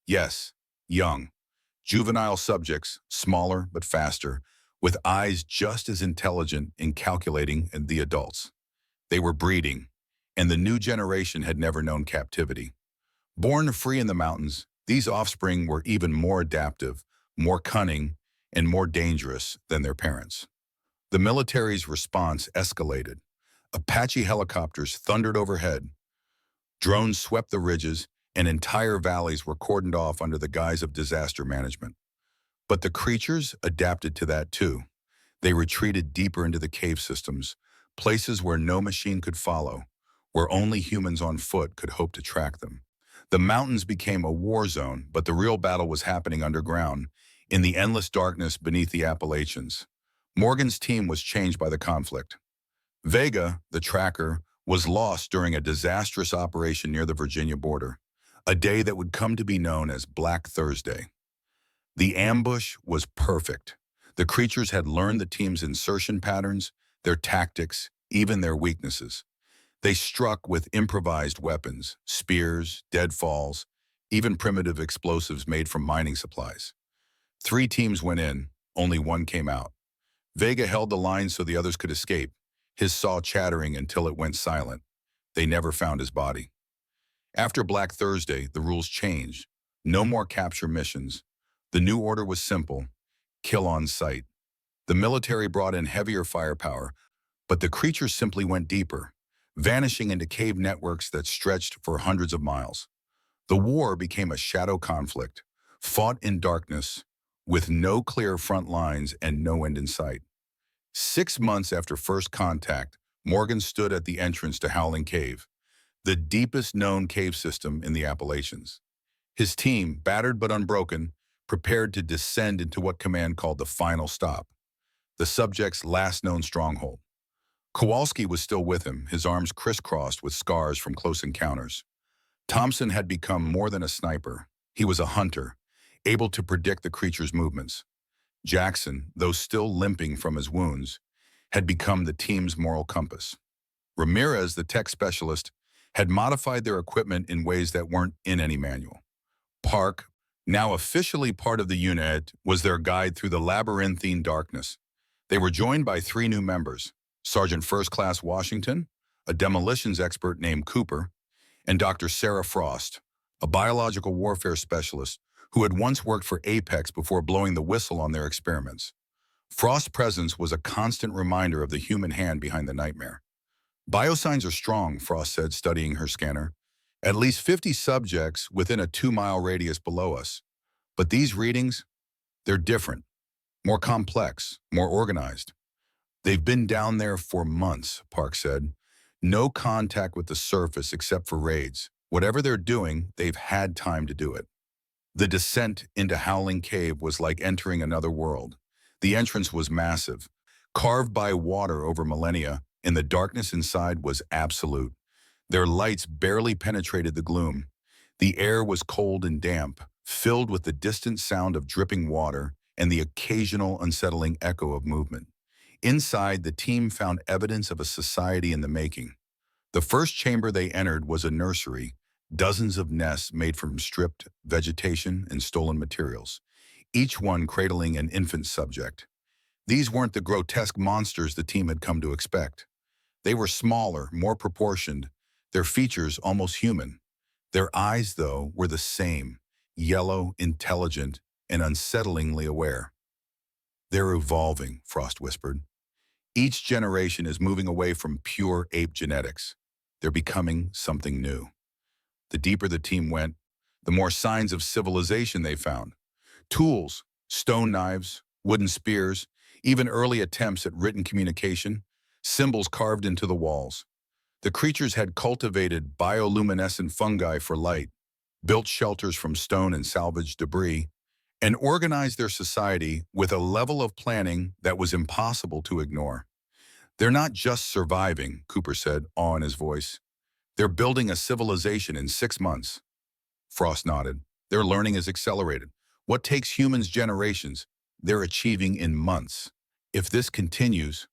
Yes, young. Juvenile subjects, smaller but faster, with eyes just as intelligent and calculating as the adults. They were breeding, and the new generation had never known captivity. Born free in the mountains, these offspring were even more adaptive, more cunning, and more dangerous than their parents. The military's response escalated. Apache helicopters thundered overhead. Drones swept the ridges, and entire valleys were cordoned off under the guise of disaster management. But the creatures adapted to that too. They retreated deeper into the cave systems, places where no machine could follow, where only humans on foot could hope to track them. The mountains became a war zone, but the real battle was happening underground, in the endless darkness beneath the Appalachians. Morgan's team was changed by the conflict. Vega, the tracker, was lost during a disastrous operation near the Virginia border, a day that would come to be known as Black Thursday. The ambush was perfect. The creatures had learned the team's insertion patterns, their tactics, even their weaknesses. They struck with improvised weapons, spears, deadfalls, even primitive explosives made from mining supplies. 3 teams went in, only 1 came out. Vega held the line so the others could escape, his saw chattering until it went silent. They never found his body. After Black Thursday, the rules changed. No more capture missions. The new order was simple: kill on sight. The military brought in heavier firepower, but the creatures simply went deeper, vanishing into cave networks that stretched for hundreds of miles. The war became a shadow conflict, fought in darkness, with no clear front lines and no end in sight. 6 months after first contact, Morgan stood at the entrance to Howling Cave, the deepest known cave system in the Appalachians. His team, battered but unbroken, prepared to descend into what command called the final stop, the subject's last known stronghold. Kowalski was still with him, his arms crisscrossed with scars from close encounters. Thompson had become more than a sniper. He was a hunter, able to predict the creature's movements. Jackson, though still limping from his wounds, had become the team's moral compass. Ramirez, the tech specialist, had modified their equipment in ways that weren't in any manual. Park, now officially part of the unit, was their guide through the labyrinthine darkness. They were joined by three new members: Sergeant First Class Washington, a demolitions expert named Cooper, and Dr. Sarah Frost, a biological warfare specialist who had once worked for Apex before blowing the whistle on their experiments. Frost's presence was a constant reminder of the human hand behind the nightmare. Biosigns are strong, Frost said, studying her scanner. At least 50 subjects within a 2-mile radius below us. But these readings, they're different, more complex, more organized. They've been down there for months, Park said. No contact with the surface except for raids. Whatever they're doing, they've had time to do it. The descent into Howling Cave was like entering another world. The entrance was massive, carved by water over millennia, and the darkness inside was absolute. Their lights barely penetrated the gloom. The air was cold and damp, filled with the distant sound of dripping water and the occasional unsettling echo of movement. Inside, the team found evidence of a society in the making. The first chamber they entered was a nursery, dozens of nests made from stripped vegetation and stolen materials, each one cradling an infant subject. These weren't the grotesque monsters the team had come to expect. They were smaller, more proportioned, their features almost human. Their eyes, though, were the same, yellow, intelligent, and unsettlingly aware. "They're evolving," Frost whispered. "Each generation is moving away from pure ape genetics. They're becoming something new." The deeper the team went, the more signs of civilization they found. Tools, stone knives, wooden spears, even early attempts at written communication, symbols carved into the walls. The creatures had cultivated bioluminescent fungi for light, built shelters from stone and salvaged debris, and organized their society with a level of planning that was impossible to ignore. "They're not just surviving," Cooper said, awe in his voice. "They're building a civilization in 6 months." Frost nodded. "Their learning is accelerated. What takes humans generations, they're achieving in months. If this continues..."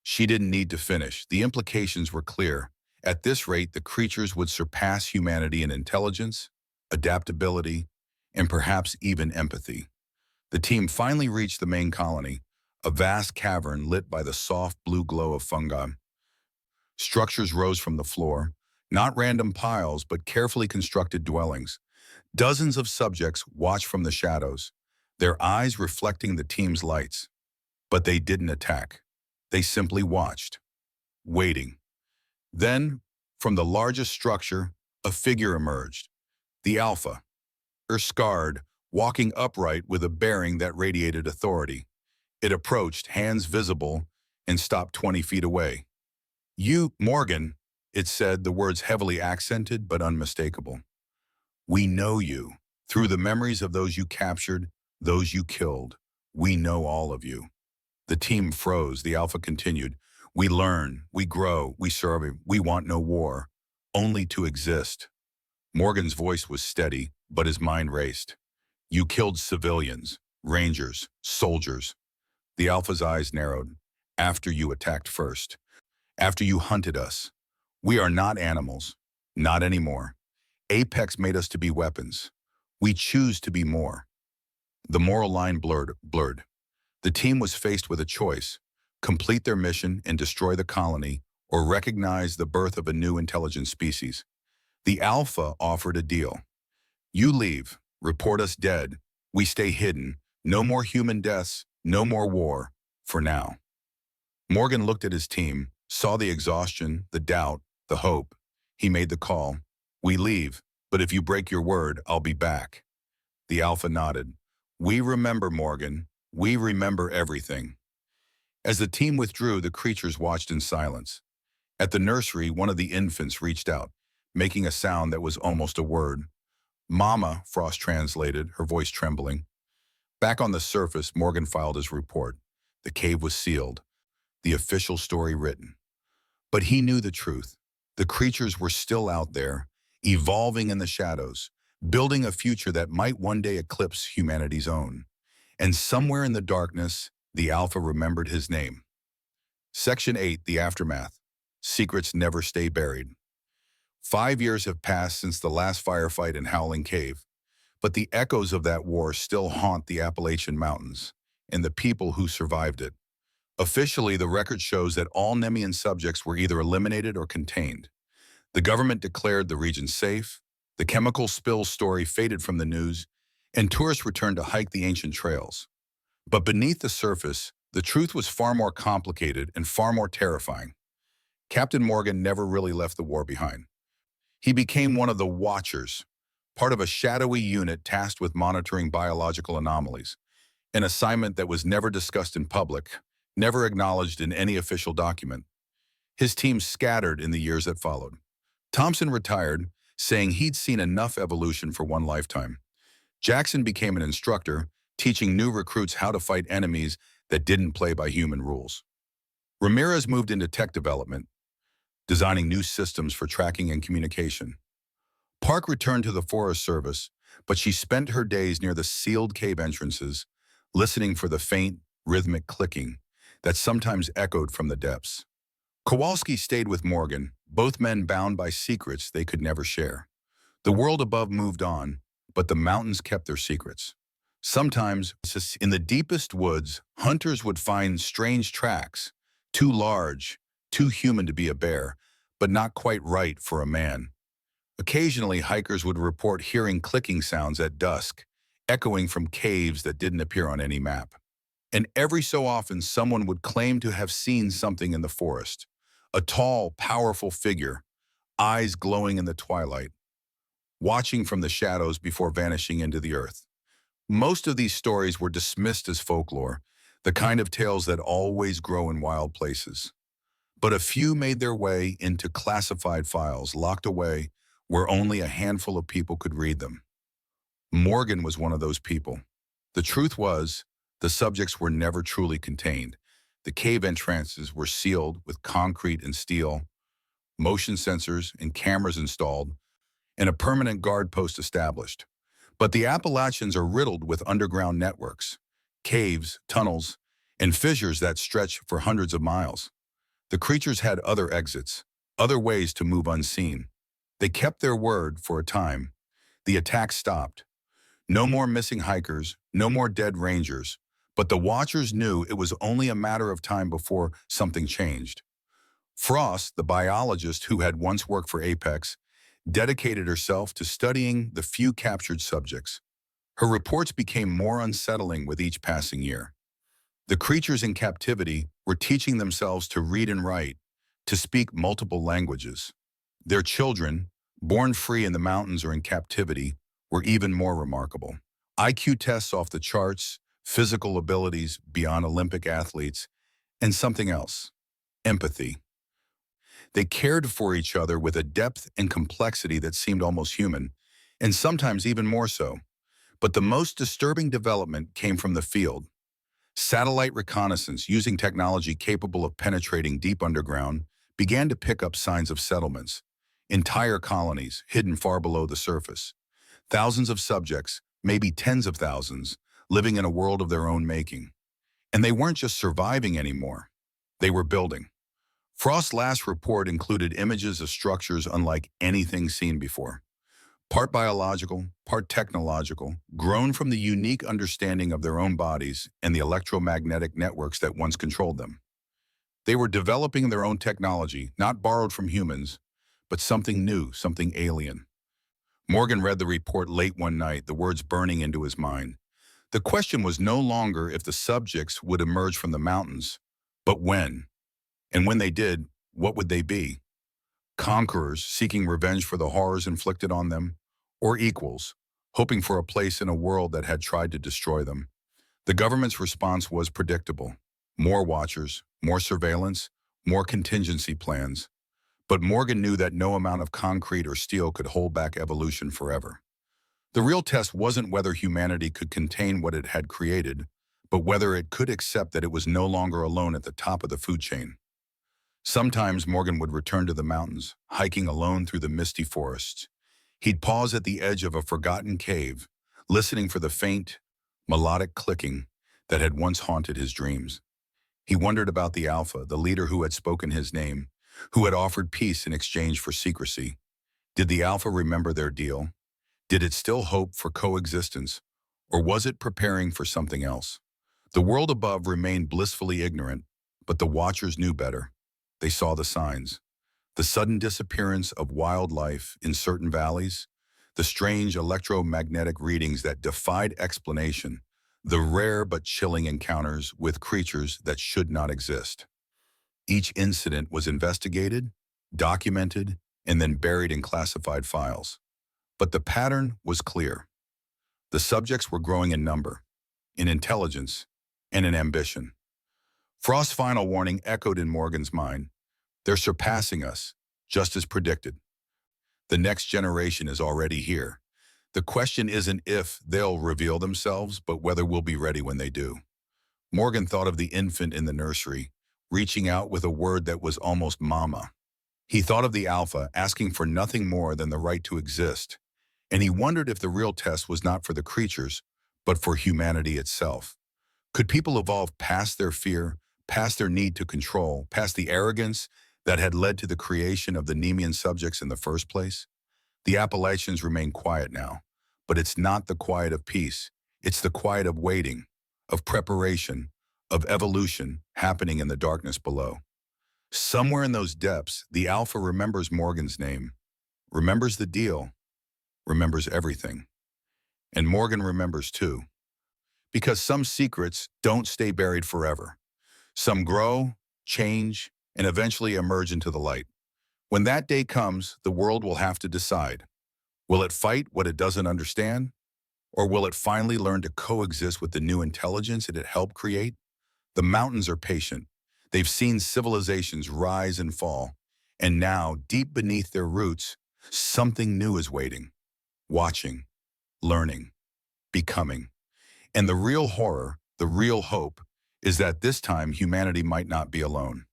She didn't need to finish. The implications were clear. At this rate, the creatures would surpass humanity in intelligence, adaptability, and perhaps even empathy. The team finally reached the main colony, a vast cavern lit by the soft blue glow of fungi. Structures rose from the floor, not random piles, but carefully constructed dwellings. Dozens of subjects watched from the shadows, their eyes reflecting the team's lights. But they didn't attack. They simply watched, waiting. Then, from the largest structure, a figure emerged. The Alpha, her scarred, walking upright with a bearing that radiated authority. It approached, hands visible, and stopped 20 feet away. "You, Morgan," it said, the words heavily accented but unmistakable. "We know you. Through the memories of those you captured, those you killed. We know all of you." The team froze. The Alpha continued. "We learn, we grow, we serve. We want no war, only to exist." Morgan's voice was steady, but his mind raced. "You killed civilians, rangers, soldiers." The Alpha's eyes narrowed. "After you attacked first. After you hunted us. We are not animals. Not anymore. Apex made us to be weapons. We choose to be more." The moral line blurred. The team was faced with a choice: complete their mission and destroy the colony, or recognize the birth of a new intelligent species. The Alpha offered a deal. "You leave, report us dead. We stay hidden. No more human deaths, no more war, for now." Morgan looked at his team, saw the exhaustion, the doubt, the hope. He made the call. "We leave, but if you break your word, I'll be back." The Alpha nodded. "We remember, Morgan. We remember everything." As the team withdrew, the creatures watched in silence. At the nursery, one of the infants reached out, making a sound that was almost a word. "Mama," Frost translated, her voice trembling. Back on the surface, Morgan filed his report. The cave was sealed, the official story written. But he knew the truth. The creatures were still out there, evolving in the shadows, building a future that might one day eclipse humanity's own. And somewhere in the darkness, the Alpha remembered his name. Section 8, The Aftermath. Secrets never stay buried. 5 years have passed since the last firefight in Howling Cave, but the echoes of that war still haunt the Appalachian Mountains and the people who survived it. Officially, the record shows that all Nemean subjects were either eliminated or contained. The government declared the region safe, the chemical spill story faded from the news, and tourists returned to hike the ancient trails. But beneath the surface, the truth was far more complicated and far more terrifying. Captain Morgan never really left the war behind. He became one of the Watchers, part of a shadowy unit tasked with monitoring biological anomalies, an assignment that was never discussed in public, never acknowledged in any official document. His team scattered in the years that followed. Thompson retired, saying he'd seen enough evolution for one lifetime. Jackson became an instructor, teaching new recruits how to fight enemies that didn't play by human rules. Ramirez moved into tech development, designing new systems for tracking and communication. Park returned to the Forest Service, but she spent her days near the sealed cave entrances, listening for the faint, rhythmic clicking that sometimes echoed from the depths. Kowalski stayed with Morgan, both men bound by secrets they could never share. The world above moved on, but the mountains kept their secrets. Sometimes, in the deepest woods, hunters would find strange tracks, too large, too human to be a bear, but not quite right for a man. Occasionally, hikers would report hearing clicking sounds at dusk, echoing from caves that didn't appear on any map. And every so often, someone would claim to have seen something in the forest, a tall, powerful figure, eyes glowing in the twilight, watching from the shadows before vanishing into the earth. Most of these stories were dismissed as folklore, the kind of tales that always grow in wild places. But a few made their way into classified files locked away where only a handful of people could read them. Morgan was one of those people. The truth was, the subjects were never truly contained. The cave entrances were sealed with concrete and steel, motion sensors and cameras installed, and a permanent guard post established. But the Appalachians are riddled with underground networks, caves, tunnels, and fissures that stretch for hundreds of miles. The creatures had other exits, other ways to move unseen. They kept their word for a time. The attack stopped. No more missing hikers, no more dead rangers, but the Watchers knew it was only a matter of time before something changed. Frost, the biologist who had once worked for Apex, dedicated herself to studying the few captured subjects. Her reports became more unsettling with each passing year. The creatures in captivity were teaching themselves to read and write, to speak multiple languages. Their children, born free in the mountains or in captivity, were even more remarkable. IQ tests off the charts, physical abilities beyond Olympic athletes, and something else: empathy. They cared for each other with a depth and complexity that seemed almost human, and sometimes even more so. But the most disturbing development came from the field. Satellite reconnaissance, using technology capable of penetrating deep underground, began to pick up signs of settlements, entire colonies hidden far below the surface. Thousands of subjects, maybe tens of thousands, living in a world of their own making. And they weren't just surviving anymore. They were building. Frost's last report included images of structures unlike anything seen before. Part biological, part technological, grown from the unique understanding of their own bodies and the electromagnetic networks that once controlled them. They were developing their own technology, not borrowed from humans, but something new, something alien. Morgan read the report late one night, the words burning into his mind. The question was no longer if the subjects would emerge from the mountains, but when. And when they did, what would they be? Conquerors seeking revenge for the horrors inflicted on them, or equals, hoping for a place in a world that had tried to destroy them? The government's response was predictable. More watchers, more surveillance, more contingency plans. But Morgan knew that no amount of concrete or steel could hold back evolution forever. The real test wasn't whether humanity could contain what it had created, but whether it could accept that it was no longer alone at the top of the food chain. Sometimes Morgan would return to the mountains, hiking alone through the misty forests. He'd pause at the edge of a forgotten cave, listening for the faint, melodic clicking that had once haunted his dreams. He wondered about the Alpha, the leader who had spoken his name, who had offered peace in exchange for secrecy. Did the Alpha remember their deal? Did it still hope for coexistence, or was it preparing for something else? The world above remained blissfully ignorant, but the Watchers knew better. They saw the signs. The sudden disappearance of wildlife in certain valleys, the strange electromagnetic readings that defied explanation, the rare but chilling encounters with creatures that should not exist. Each incident was investigated, documented, and then buried in classified files. But the pattern was clear. The subjects were growing in number, in intelligence, and in ambition. Frost's final warning echoed in Morgan's mind. They're surpassing us, just as predicted. The next generation is already here. The question isn't if they'll reveal themselves, but whether we'll be ready when they do. Morgan thought of the infant in the nursery, reaching out with a word that was almost mama. He thought of the Alpha, asking for nothing more than the right to exist. And he wondered if the real test was not for the creatures, but for humanity itself. Could people evolve past their fear, past their need to control, past the arrogance that had led to the creation of the Nemean subjects in the first place? The Appalachians remain quiet now, but it's not the quiet of peace. It's the quiet of waiting, of preparation, of evolution happening in the darkness below. Somewhere in those depths, the Alpha remembers Morgan's name, remembers the deal, remembers everything. And Morgan remembers too. Because some secrets don't stay buried forever. Some grow, change, and eventually emerge into the light. When that day comes, the world will have to decide. Will it fight what it doesn't understand? Or will it finally learn to coexist with the new intelligence it had helped create? The mountains are patient. They've seen civilizations rise and fall. And now, deep beneath their roots, something new is waiting, watching, learning, becoming. And the real horror, the real hope, is that this time humanity might not be alone.